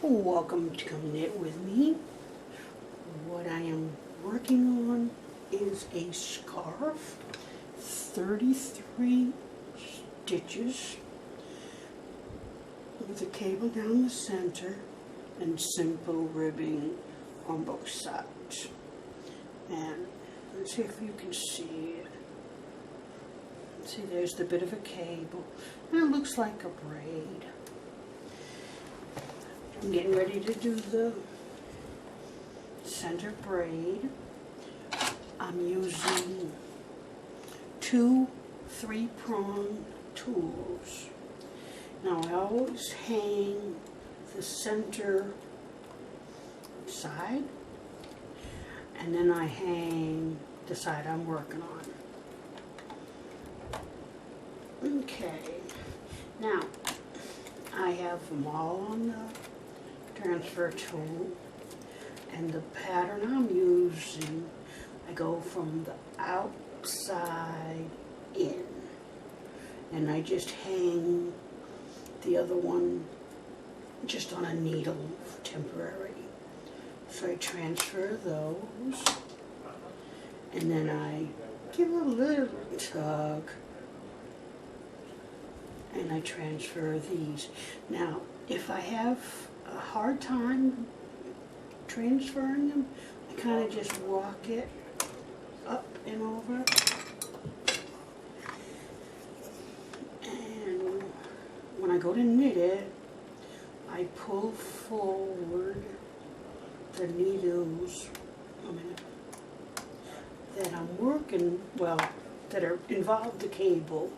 Welcome to Come Knit With Me. What I am working on is a scarf, 33 stitches with a cable down the center and simple ribbing on both sides. And let's see if you can see it. See, there's the bit of a cable, and it looks like a braid. I'm getting ready to do the center braid. I'm using two 3-prong tools. Now I always hang the center side, and then I hang the side I'm working on. Okay, now I have them all on the transfer tool, and the pattern I'm using, I go from the outside in, and I just hang the other one just on a needle temporary. So I transfer those, and then I give a little tug, and I transfer these. Now, if I have a hard time transferring them, I kind of just walk it up and over. And when I go to knit it, I pull forward the needles that I'm working, well, that are involved the cable,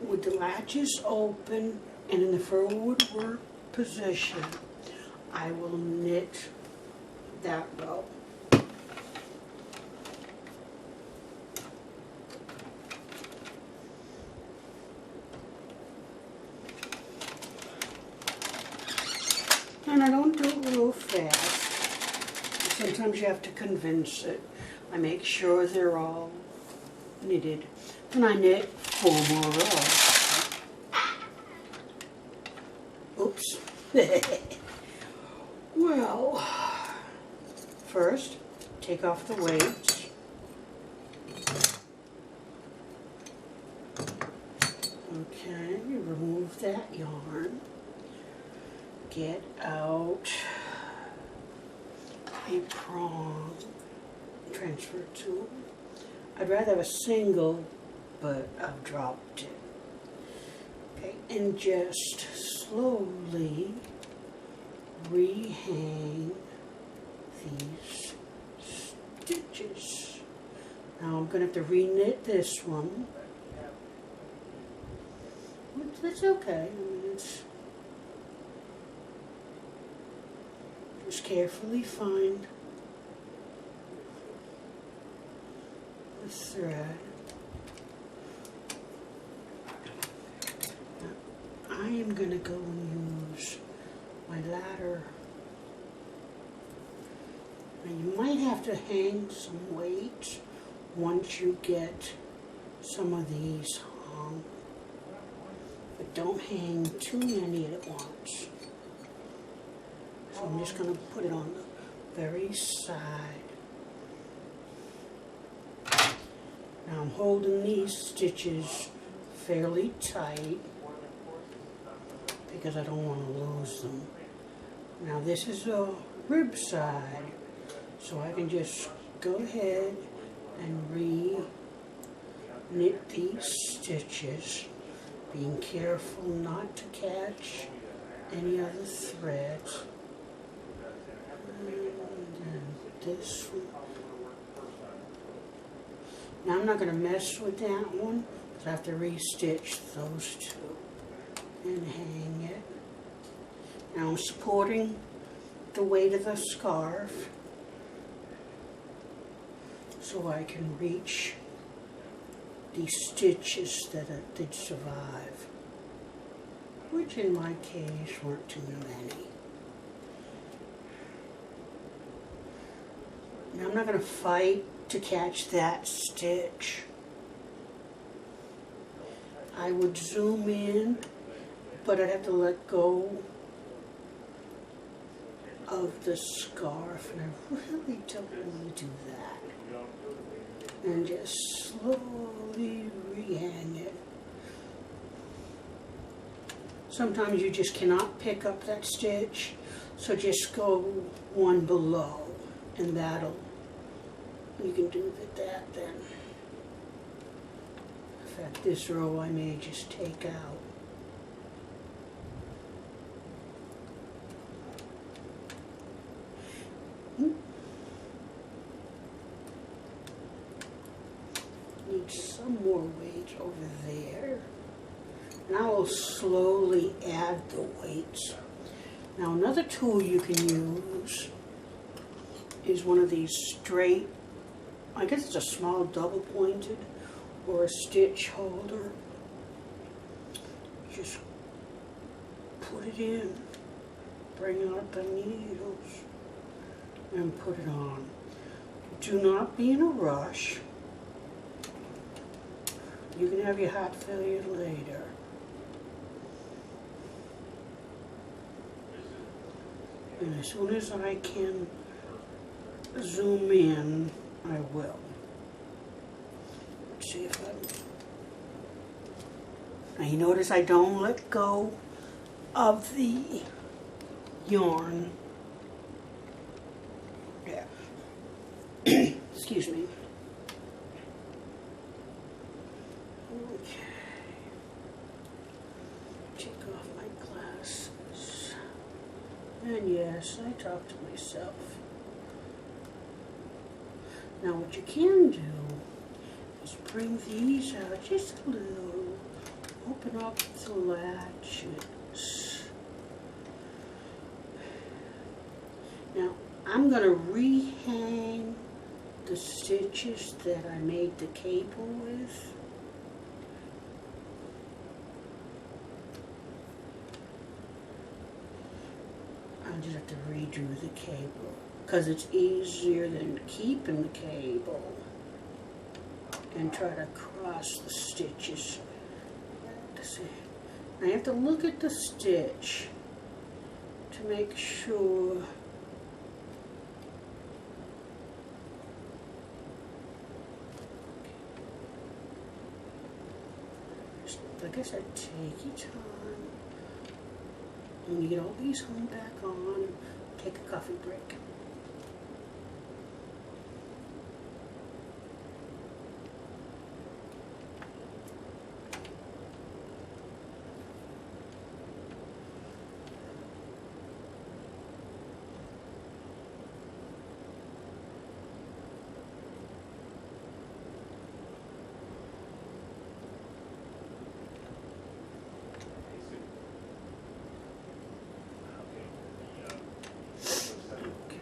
with the latches open, and in the forward work position, I will knit that row. And I don't do it real fast. Sometimes you have to convince it. I make sure they're all knitted. Then I knit 4 more rows. Oops. Well, first, take off the weights. Okay, you remove that yarn. Get out a prong transfer tool. I'd rather have a single, but I've dropped it. Okay, and just slowly rehang these stitches. Now I'm going to have to re-knit this one. That's okay. I mean, it's just carefully find the thread. I am going to go and use my ladder. Now you might have to hang some weights once you get some of these hung, but don't hang too many at once. So I'm just going to put it on the very side. Now I'm holding these stitches fairly tight because I don't want to lose them. Now this is a rib side, so I can just go ahead and re-knit these stitches, being careful not to catch any other threads. And then this one. Now I'm not going to mess with that one, because I have to re-stitch those two and hang it. Now I'm supporting the weight of the scarf so I can reach these stitches that did survive, which in my case weren't too many. Now I'm not going to fight to catch that stitch. I would zoom in, but I'd have to let go of the scarf, and I really don't want to do that. And just slowly rehang it. Sometimes you just cannot pick up that stitch, so just go one below, and you can do that then. In fact, this row I may just take out. Need some more weight over there. Now I'll slowly add the weights. Now another tool you can use is one of these straight, I guess it's a small double pointed or a stitch holder. Just put it in, bring out the needles, and put it on. Do not be in a rush. You can have your heart failure later. And as soon as I can zoom in, I will. Let's see if now you notice I don't let go of the yarn. Yeah. Excuse me. Okay. Take off my glasses. And yes, I talk to myself. Now what you can do is bring these out just a little, open up the latches. Now I'm going to rehang the stitches that I made the cable with. I just have to redo the cable because it's easier than keeping the cable and try to cross the stitches. I have to look at the stitch to make sure like I said, take your time. When you get all these hung back on, take a coffee break.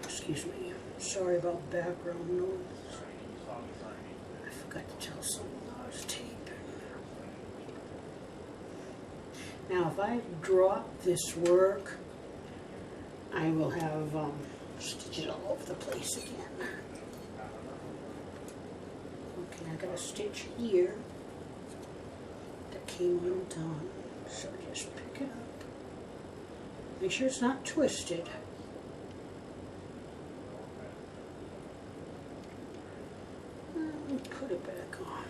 Excuse me, sorry about background noise. I forgot to tell someone I was taping. Now if I drop this work, I will have stitches all over the place again. Okay, I got a stitch here that came undone, so just pick it up. Make sure it's not twisted. Put it back on.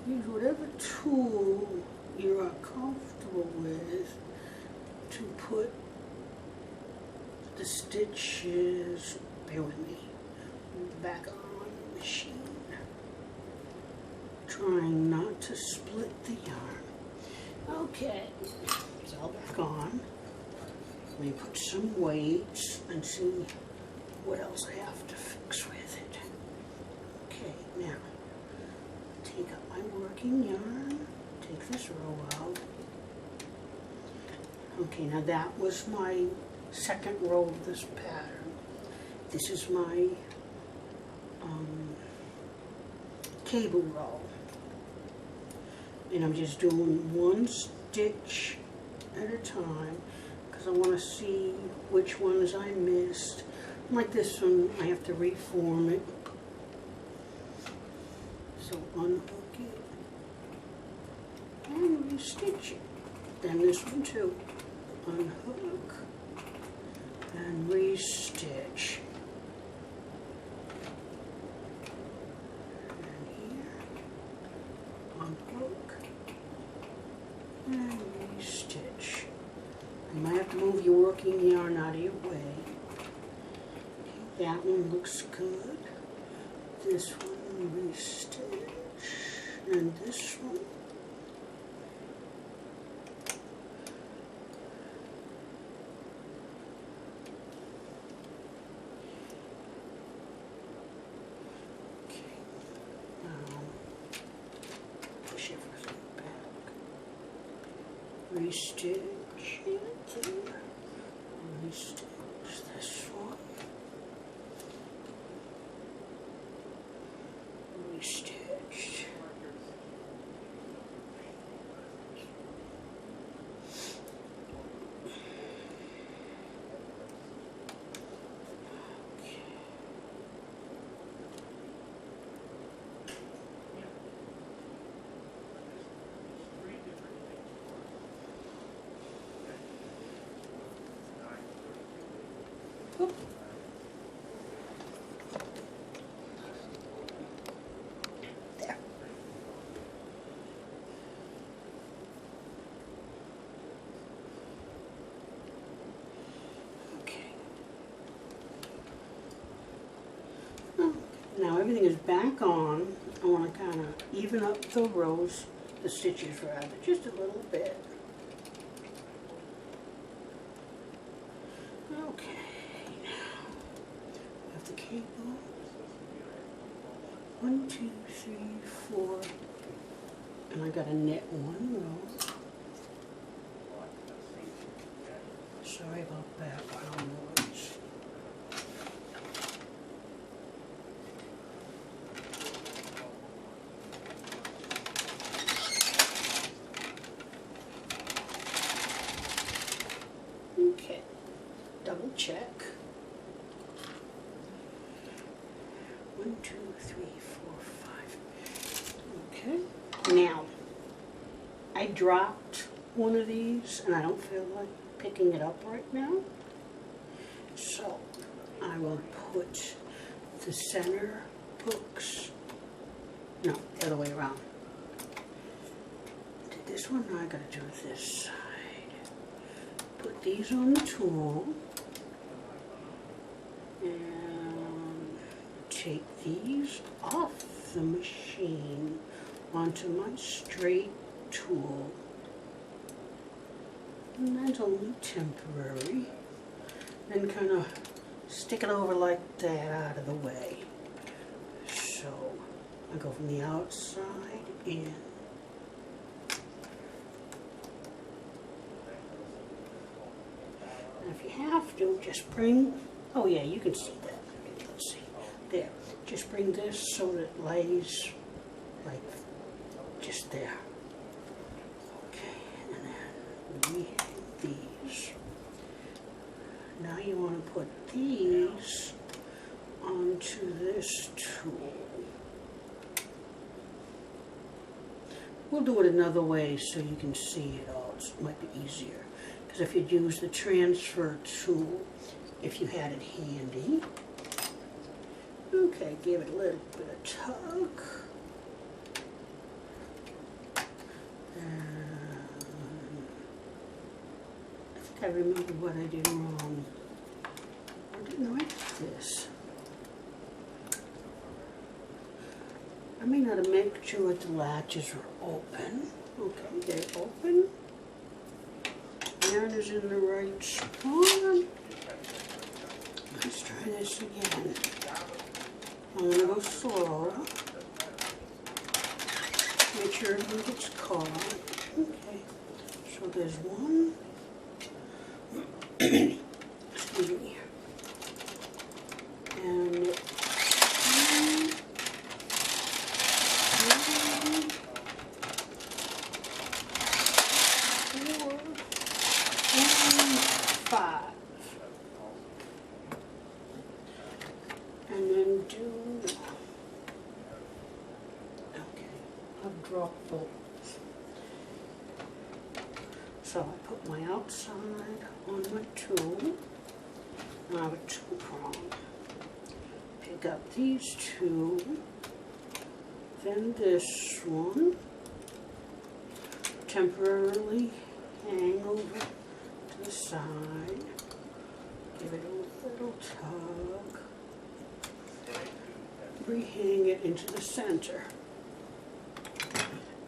Use whatever tool you are comfortable with to put the stitches, bear with me, back on the machine. Trying not to split the yarn. Okay, it's all back on. Let me put some weights and see what else I have to fix with it. Okay, now take up my working yarn, take this row out. Okay, now that was my second row of this pattern. This is my cable row. And I'm just doing one stitch at a time. I want to see which ones I missed. Like this one, I have to reform it. So unhook it. and restitch it. Then this one too. Unhook and restitch. And here, unhook and restitch. You might have to move your working yarn out of your way. Okay, that one looks good. This one restitch, and this one. Push everything back. Restitch it there. Restitch this one. Restitch. There. Okay. Oh, now everything is back on. I want to kind of even up the rows, the stitches rather, just a little bit. Okay. Have the cable. 1, 2, 3, 4, and I got to knit one row. Sorry about background noise. Okay, double check. 1, 2, 3, 4, 5. Okay. Now, I dropped one of these and I don't feel like picking it up right now. So, I will put the center hooks, no, the other way around. Did this one? Now I gotta do this side. Put these on the tool. And take these off the machine onto my straight tool. And that's only temporary. And kind of stick it over like that out of the way. So I go from the outside in. And if you have to, just bring, oh yeah, you can see that. Let's see. There. Just bring this so that it lays like just there. Okay, and then we have these. Now you want to put these onto this tool. We'll do it another way so you can see it all. It might be easier. Because if you'd use the transfer tool, if you had it handy. Okay, give it a little bit of tug. I think I remember what I did wrong. I didn't write this. I may not have made sure the latches are open. Okay, they're open. Yarn is in the right spot. Let's try this again. I'm going to go slower. Make sure everything gets caught. Okay, so there's one. Excuse me. And two, 3, 4, and 5. And then do, okay, I've dropped both. So I put my outside on my tool. Now I have a two-prong. Pick up these two, then this one, temporarily hang over to the side, give it a little tug, rehang it into the center.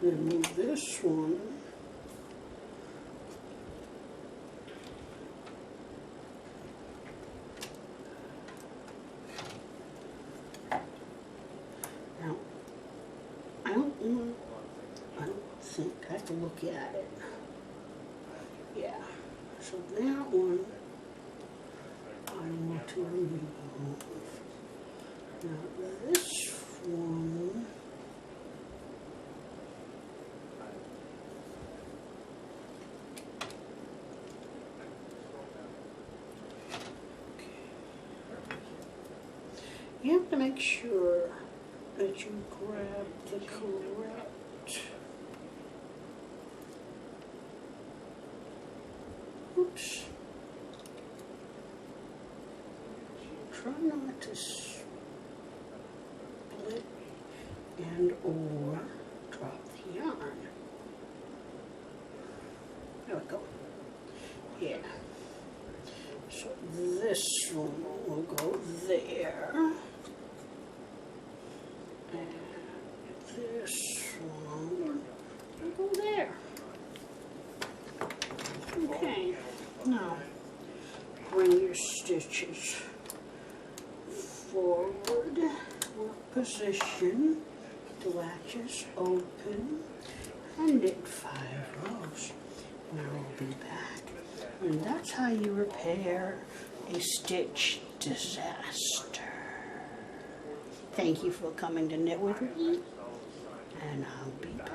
Then move this one now. I don't think I have to look at it. Yeah. So that one I want to remove. Now this one, you have to make sure that you grab the correct, oops, try not to split and or drop the yarn. There we go. Yeah. So this one will go there. And this one will go there. Okay. Now, bring your stitches forward, work position, the latches open, and knit 5 rows. And I'll be back. And that's how you repair a stitch disaster. Thank you for coming to knit with me, and I'll be back.